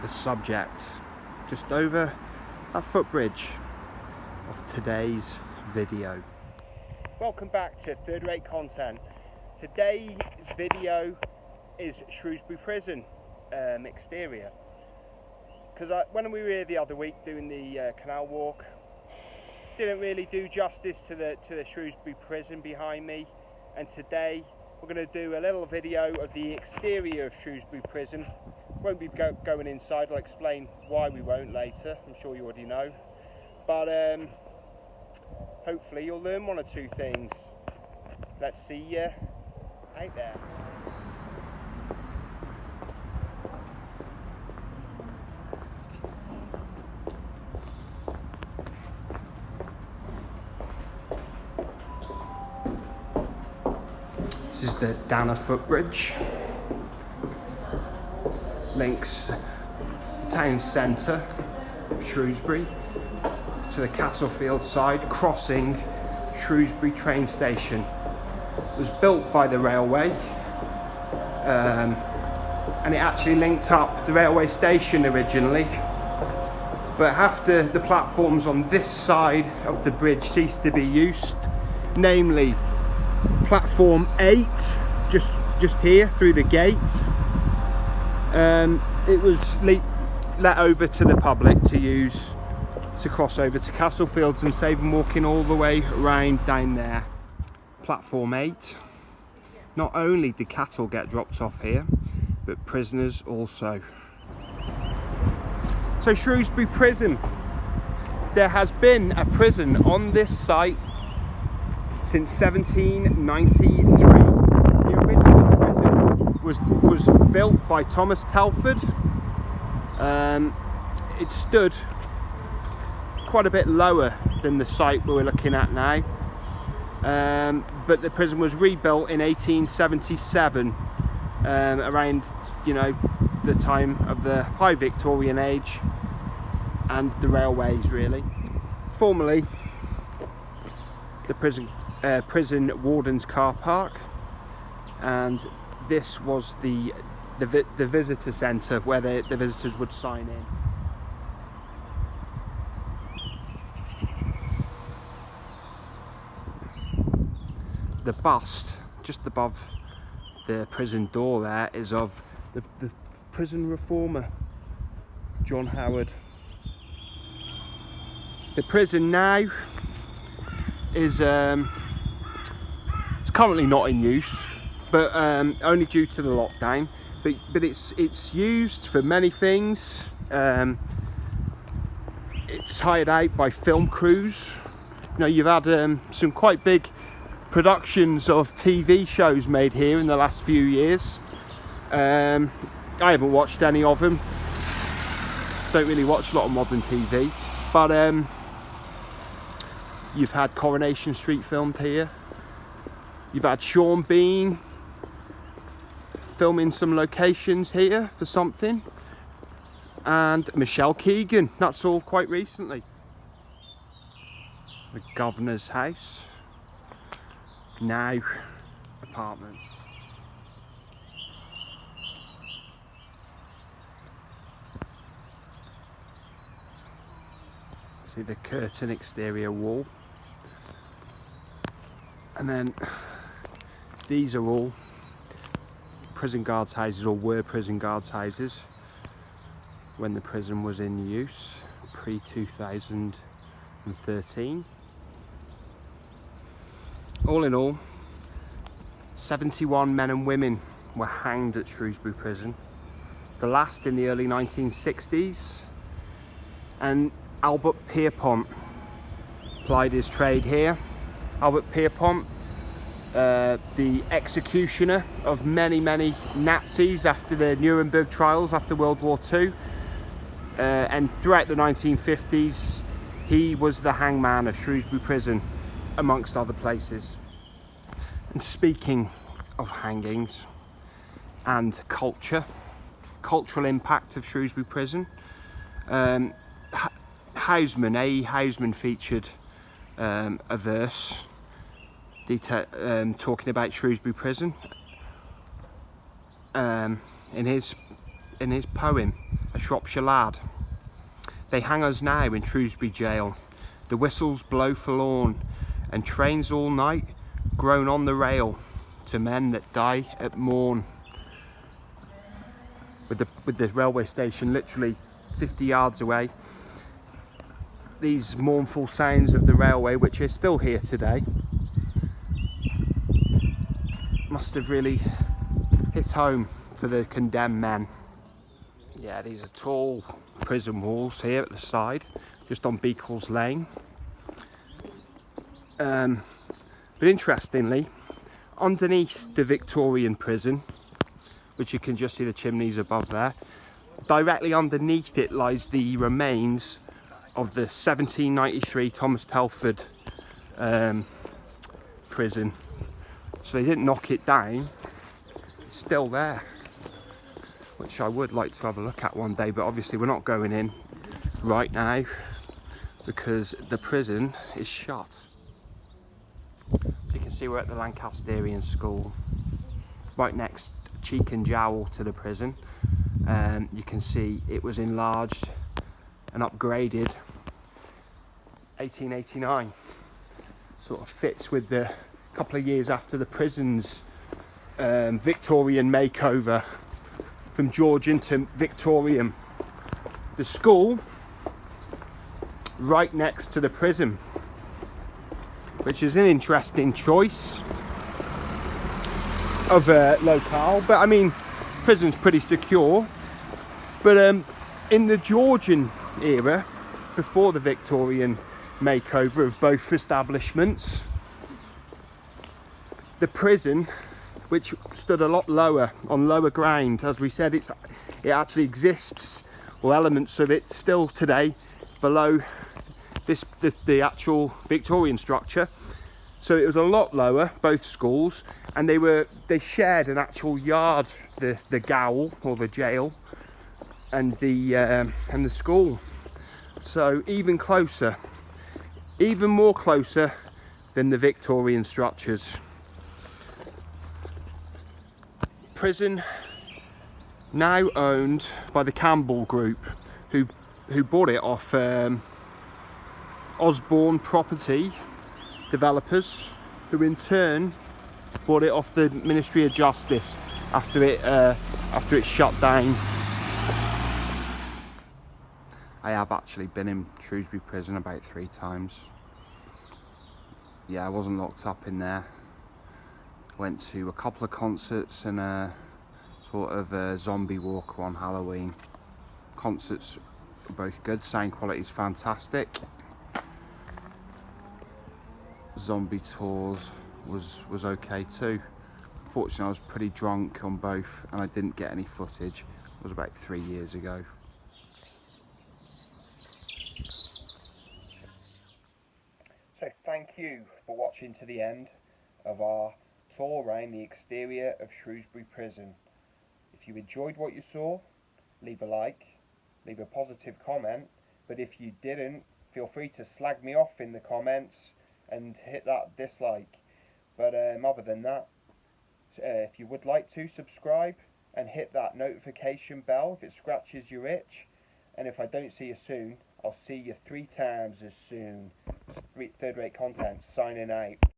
the subject just over that footbridge of today's video. Welcome back to Third Rate Content. Today's video is Shrewsbury Prison exterior, because when we were here the other week doing the canal walk, didn't really do justice to the Shrewsbury Prison behind me, and today we're going to do a little video of the exterior of Shrewsbury Prison. Won't be going inside. I'll explain why we won't later. I'm sure you already know, but hopefully you'll learn one or two things. Let's see you out there. This is the Danner footbridge. Links the town centre of Shrewsbury to the Castlefield side, crossing Shrewsbury train station. It was built by the railway, and it actually linked up the railway station originally, but after the platforms on this side of the bridge ceased to be used, namely platform 8, just here through the gate, it was let over to the public to use to cross over to Castlefields and save them walking all the way around down there. Platform 8. Not only did cattle get dropped off here, but prisoners also. So Shrewsbury Prison. There has been a prison on this site since 1793. The original prison was built by Thomas Telford. It stood quite a bit lower than the site we're looking at now, but the prison was rebuilt in 1877, around the time of the high Victorian age and the railways, really. Formerly the prison warden's car park, and this was the visitor centre where the visitors would sign in. The bust just above the prison door there is of the prison reformer John Howard. The prison now is it's currently not in use, but only due to the lockdown. But it's used for many things. It's hired out by film crews. You've had some quite big productions of TV shows made here in the last few years. I haven't watched any of them. Don't really watch a lot of modern TV, but you've had Coronation Street filmed here. You've had Sean Bean filming some locations here for something, and Michelle Keegan. That's all quite recently. The governor's house, now apartments. See the curtain exterior wall, and then these are all prison guards houses, or were prison guards houses when the prison was in use pre-2013. All in all, 71 men and women were hanged at Shrewsbury Prison, the last in the early 1960s, and Albert Pierpont plied his trade here. Albert Pierpont, the executioner of many Nazis after the Nuremberg trials after World War II, and throughout the 1950s he was the hangman of Shrewsbury Prison, amongst other places. And speaking of hangings and cultural impact of Shrewsbury Prison, Houseman, A.E. Houseman featured a verse talking about Shrewsbury Prison in his poem, A a Shropshire lad. They hang us now in Shrewsbury jail. The whistles blow forlorn, and trains all night groan on the rail to men that die at morn. With the railway station literally 50 yards away, these mournful sounds of the railway, which is still here today, must have really hit home for the condemned men. Yeah, these are tall prison walls here at the side, just on Beacles Lane. But interestingly, underneath the Victorian prison, which you can just see the chimneys above there, directly underneath it lies the remains of the 1793 Thomas Telford prison. So they didn't knock it down, it's still there, which I would like to have a look at one day, but obviously we're not going in right now because the prison is shut. So you can see we're at the Lancasterian School, right next cheek and jowl to the prison. You can see it was enlarged and upgraded 1889. Sort of fits with the couple of years after the prison's Victorian makeover from Georgian to Victorian. The school right next to the prison, which is an interesting choice of a locale, but I mean, prison's pretty secure. But in the Georgian era, before the Victorian makeover of both establishments, the prison, which stood a lot lower, on lower ground, as we said, it actually exists, or elements of it still today, below the actual Victorian structure. So it was a lot lower, both schools, and they shared an actual yard, the gaol or the jail, and the school. So even closer, even more closer than the Victorian structures. Prison now owned by the Campbell Group, who bought it off Osborne property developers, who in turn bought it off the Ministry of Justice after it shut down. I have actually been in Shrewsbury Prison about 3 times. Yeah, I wasn't locked up in there. Went to a couple of concerts and a sort of a zombie walk on Halloween. Concerts were both good, sound quality is fantastic. Zombie tours was okay too. Fortunately, I was pretty drunk on both and I didn't get any footage. It was about 3 years ago. So thank you for watching to the end of our tour around the exterior of Shrewsbury Prison. If you enjoyed what you saw, leave a like, leave a positive comment, but if you didn't, feel free to slag me off in the comments and hit that dislike. But other than that, if you would like to, subscribe and hit that notification bell if it scratches your itch. And if I don't see you soon, I'll see you 3 times as soon. Third rate content, signing out.